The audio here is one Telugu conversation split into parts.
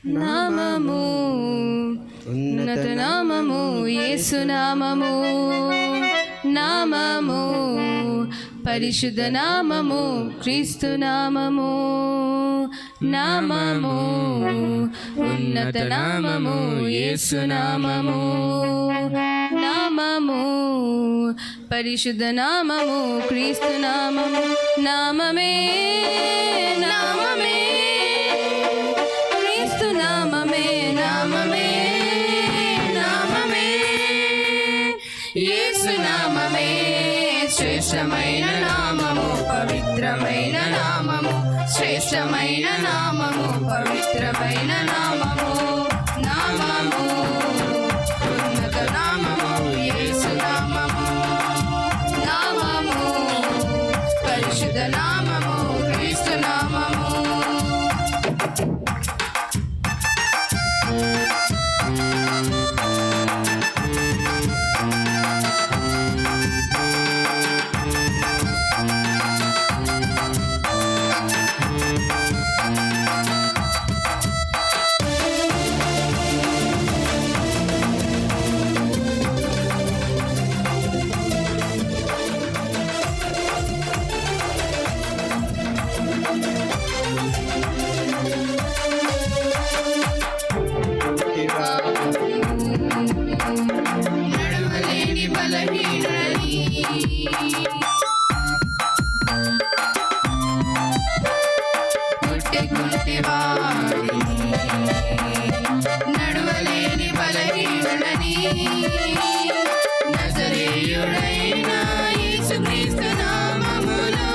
నామము, ఉన్నత నామము యేసు నామము, నామము పరిశుద్ధ నామము క్రీస్తు నామము, నామము ఉన్నత నామము యేసు నామము, నామము పరిశుద్ధ నామము క్రీస్తు నామము, నామమే నామమే క్రీస్తు నామమే, నామమే నామమే యేసు నామమే, శ్రేష్టమైన నామము పవిత్రమైన నామము, శ్రేష్టమైన నామము పవిత్రమైన నామము, నామము ఉన్నత నామము యేసు నామము, నామము పరిశుద్ధ నామము క్రీస్తు నామము. నడవలేని బలహీనని గుట్టెవాడిని, నడవలేని బలహీనుడని నజరేయుడైన యేసుక్రీస్తు నామములో,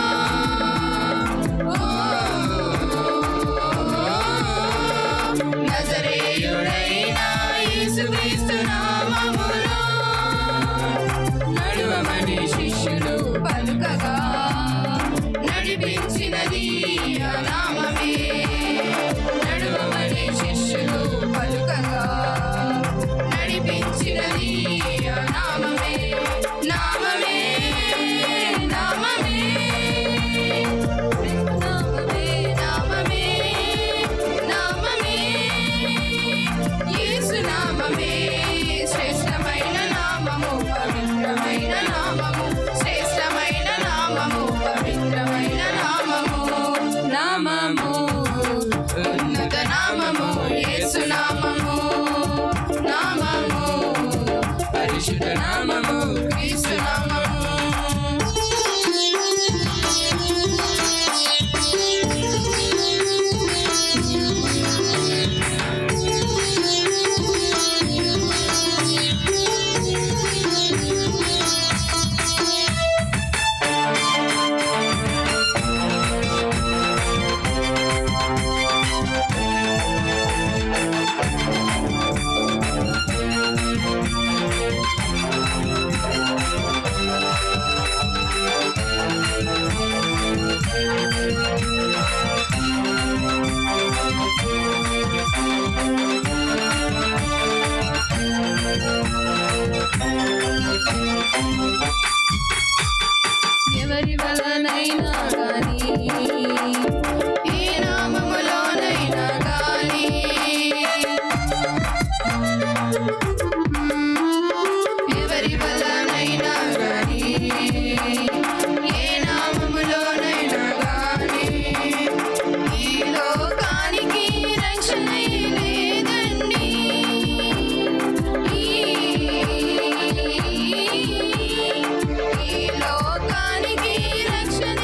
నజరేయుడైన యేసుక్రీస్తు నామములో నడువమని శిష్యులు పలుకగా నడిపించినది ఆ నామమే, నడువమని శిష్యులు పలుకగా నడిపించినది ఆ నామమే, నామమే నామమే నామమే నామమే నామమే యేసు నామమే, శ్రేష్టమైన నామము పవిత్రమైన నామము, శ్రేష్టమైన నామము పవిత్రమైన నామము, నామము ఉన్నత నామము యేసు నామము, నామము పరిశుద్ధ నామము క్రీస్తు నామము. ఎవరి వలనైనా గాని ఏ నామములోనైనా గాని ఎవరి వలనైనా గాని ఏ నామములోనైనా గాని ఈ లోకానికి రక్షణ లేదండి, ఈ లోకానికి రక్షణ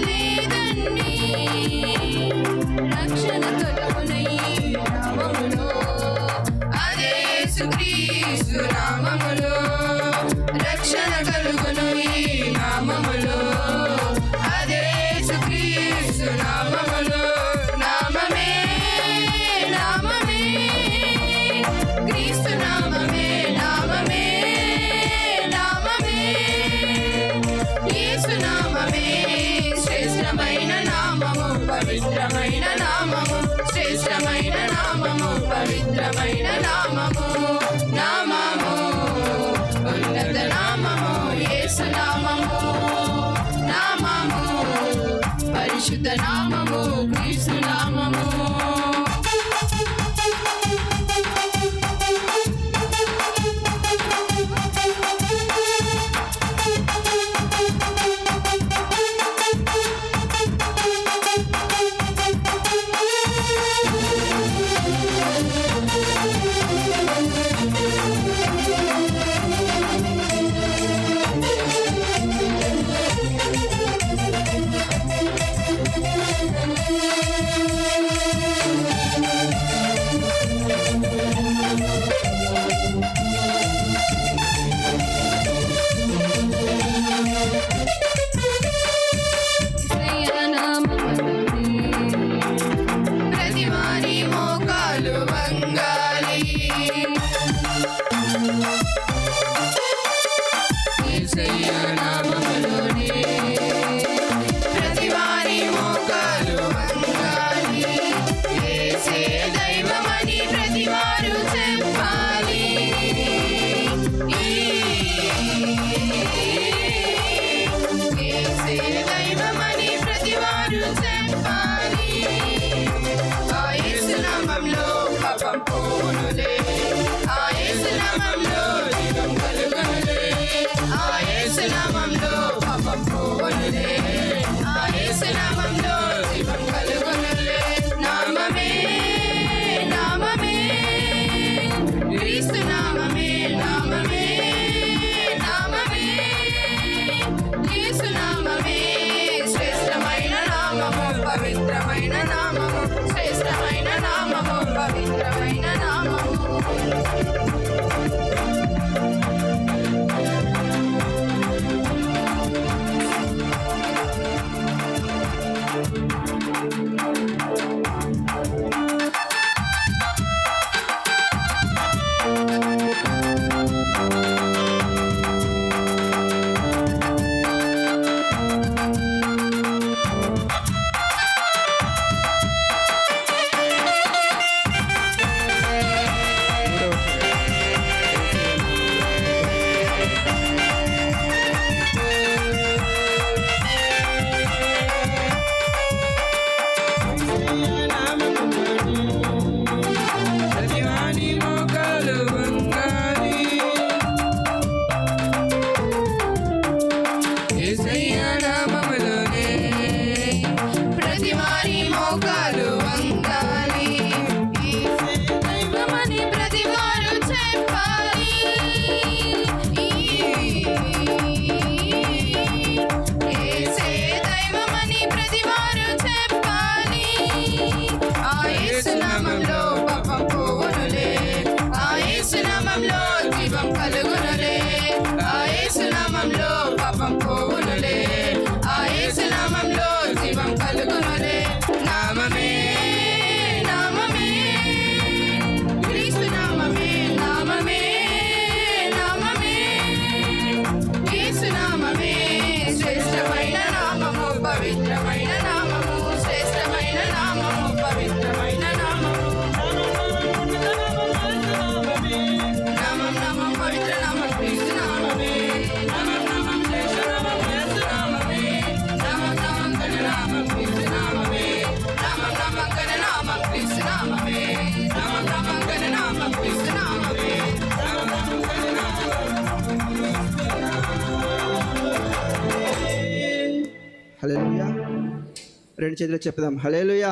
లేదండి, రక్షణ కలుగునై నామములో, అదే యేసుక్రీస్తు నామములో, రక్షణ కలుగును ఈ నామములో, అదే యేసుక్రీస్తు నామములో, నామమే నామమే క్రీస్తు నామమే, నామమే నామమే యేసు నామమే, శ్రేష్టమైన నామము పవిత్రమైన నామము, శ్రేష్టమైన నామము పవిత్రమైన నామము, నామము ఉన్నత నామము యేసు నామము, నామము పరిశుద్ధ నామము క్రీస్తు నామము. యేసు నామములో పాపం పోవునులే ఆ యేసు నామములో జీవం కలుగునులే ఆ యేసు నామములో పాపం పోవునులే ఆ యేసు నామములో జీవం కలుగునులే నామమే నామమే క్రీస్తు నామమే నామమే నామమే యేసు నామమే శ్రేష్టమైన నామము పవిత్రమైన నామము శ్రేష్టమైన నామము పవిత్రమైన నామము నామం నామం పవిత్ర నామం క్రీస్తు నామమే నామం నామం శ్రేష్ఠ నామం యేసు నామమే నామం నామం ఘన నామం క్రీస్తు నామమే నామం నామం ఘన నామం క్రీస్తు నామమే నామం నామం ఘన నామం క్రీస్తు నామమే నామం నామం ఘన నామం హల్లెలూయా. రెండు చేతులు చెప్దాం హల్లెలూయా.